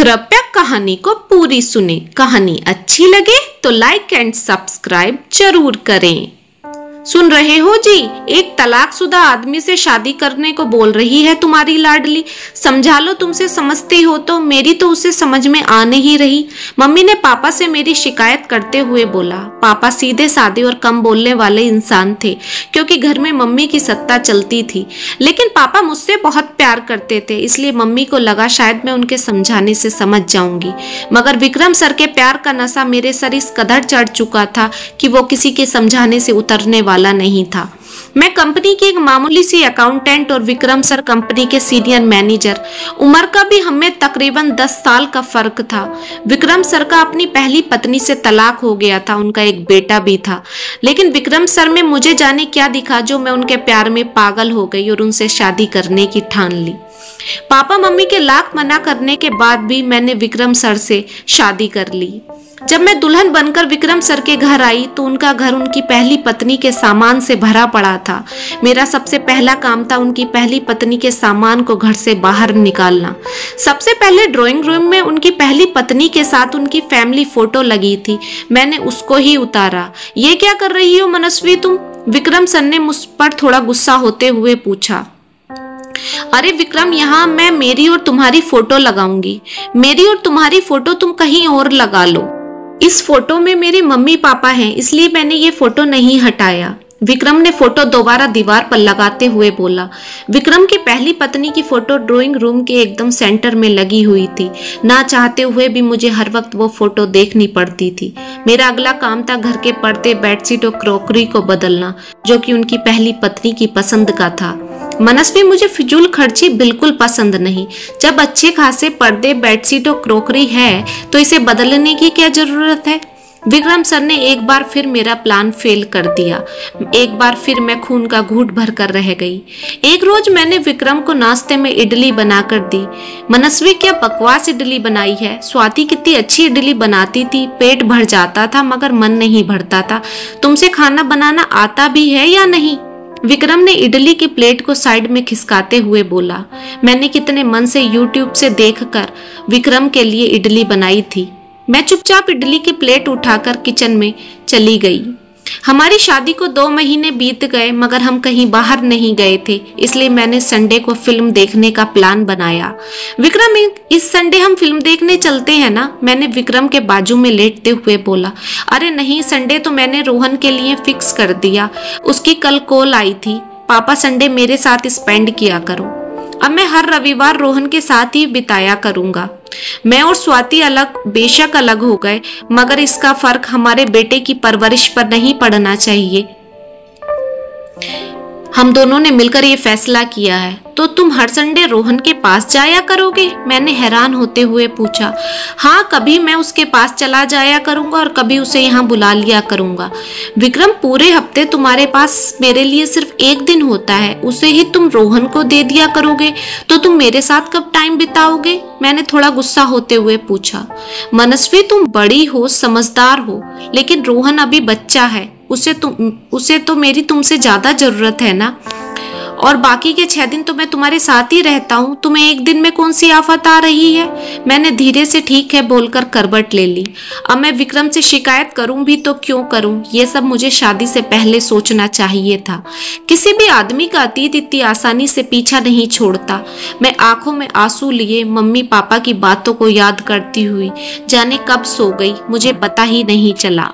कृपया कहानी को पूरी सुने। कहानी अच्छी लगे तो लाइक एंड सब्सक्राइब जरूर करें। सुन रहे हो जी, एक तलाकशुदा आदमी से शादी करने को बोल रही है तुम्हारी लाडली। समझा लो, तुमसे समझती हो तो। मेरी तो उसे समझ में आ नहीं रही। मम्मी ने पापा से मेरी शिकायत करते हुए बोला। पापा सीधे साधे और कम बोलने वाले इंसान थे, क्योंकि घर में मम्मी की सत्ता चलती थी। लेकिन पापा मुझसे बहुत प्यार करते थे, इसलिए मम्मी को लगा शायद मैं उनके समझाने से समझ जाऊंगी। मगर विक्रम सर के प्यार का नशा मेरे सर इस कदर चढ़ चुका था कि वो किसी के समझाने से उतरने वाला नहीं था। मैं कंपनी की एक मामूली सी अकाउंटेंट और विक्रम सर कंपनी के सीनियर मैनेजर। उम्र का भी हमें तकरीबन 10 साल का फर्क था। विक्रम सर का अपनी पहली पत्नी से तलाक हो गया था, उनका एक बेटा भी था। लेकिन विक्रम सर में मुझे जाने क्या दिखा जो मैं उनके प्यार में पागल हो गई और उनसे शादी करने की ठान ली। पापा मम्मी के लाख मना करने के बाद भी मैंने विक्रम सर से शादी कर ली। जब मैं दुल्हन बनकर विक्रम सर के घर आई तो उनका घर उनकी पहली पत्नी के सामान से भरा पड़ा था। मेरा सबसे पहला काम था उनकी पहली पत्नी के सामान को घर से बाहर निकालना। सबसे पहले ड्राइंग रूम में उनकी पहली पत्नी के साथ उनकी फैमिली फोटो लगी थी, मैंने उसको ही उतारा। ये क्या कर रही हो मनस्वी तुम? विक्रम सर ने मुझ पर थोड़ा गुस्सा होते हुए पूछा। अरे विक्रम, यहाँ मैं मेरी और तुम्हारी फोटो लगाऊंगी। मेरी और तुम्हारी फोटो तुम कहीं और लगा लो। इस फोटो में मेरे मम्मी पापा हैं, इसलिए मैंने ये फोटो नहीं हटाया। विक्रम ने फोटो दोबारा दीवार पर लगाते हुए बोला। विक्रम की पहली पत्नी की फोटो ड्राइंग रूम के एकदम सेंटर में लगी हुई थी। ना चाहते हुए भी मुझे हर वक्त वो फोटो देखनी पड़ती थी। मेरा अगला काम था घर के पर्दे, बेडशीट और क्रॉकरी को बदलना, जो कि उनकी पहली पत्नी की पसंद का था। मनस्वी, मुझे फिजूल खर्ची बिल्कुल पसंद नहीं। जब अच्छे खासे पर्दे, बेडशीट और क्रॉकरी है तो इसे बदलने की क्या जरूरत है? विक्रम सर ने एक बार फिर मेरा प्लान फेल कर दिया। एक बार फिर मैं खून का घूंट भर कर रह गई। एक रोज मैंने विक्रम को नाश्ते में इडली बनाकर दी। मनस्वी, क्या बकवास इडली बनाई है। स्वाति कितनी अच्छी इडली बनाती थी, पेट भर जाता था मगर मन नहीं भरता था। तुमसे खाना बनाना आता भी है या नहीं? विक्रम ने इडली की प्लेट को साइड में खिसकाते हुए बोला। मैंने कितने मन से YouTube से देखकर विक्रम के लिए इडली बनाई थी। मैं चुपचाप इडली की प्लेट उठाकर किचन में चली गई। हमारी शादी को 2 महीने बीत गए मगर हम कहीं बाहर नहीं गए थे, इसलिए मैंने संडे को फिल्म देखने का प्लान बनाया। विक्रम, इस संडे हम फिल्म देखने चलते हैं ना? मैंने विक्रम के बाजू में लेटते हुए बोला। अरे नहीं, संडे तो मैंने रोहन के लिए फिक्स कर दिया। उसकी कल कॉल आई थी, पापा संडे मेरे साथ स्पेंड किया करो। अब मैं हर रविवार रोहन के साथ ही बिताया करूंगा। मैं और स्वाति बेशक अलग हो गए, मगर इसका फर्क हमारे बेटे की परवरिश पर नहीं पड़ना चाहिए। हम दोनों ने मिलकर ये फैसला किया है। तो तुम हर संडे रोहन के पास जाया करोगे? मैंने हैरान होते हुए पूछा। हाँ, कभी मैं उसके पास चला जाया करूंगा और कभी उसे यहाँ बुला लिया करूंगा। विक्रम, पूरे हफ्ते तुम्हारे पास मेरे लिए सिर्फ एक दिन होता है, उसे ही तुम रोहन को दे दिया करोगे, तो तुम मेरे साथ कब टाइम बिताओगे? मैंने थोड़ा गुस्सा होते हुए पूछा। मनस्वी, तुम बड़ी हो, समझदार हो, लेकिन रोहन अभी बच्चा है। उसे तो मेरी तुमसे ज्यादा जरूरत है ना। और बाकी के 6 दिन तो मैं तुम्हारे साथ ही रहता हूँ। तुम्हें एक दिन में कौन सी आफत आ रही है? मैंने धीरे से ठीक है बोलकर करवट ले ली। अब मैं विक्रम से शिकायत करूं भी तो क्यों करूं? ये सब मुझे शादी से पहले सोचना चाहिए था। किसी भी आदमी का अतीत इतनी आसानी से पीछा नहीं छोड़ता। मैं आंखों में आंसू लिए मम्मी पापा की बातों को याद करती हुई जाने कब सो गई, मुझे पता ही नहीं चला।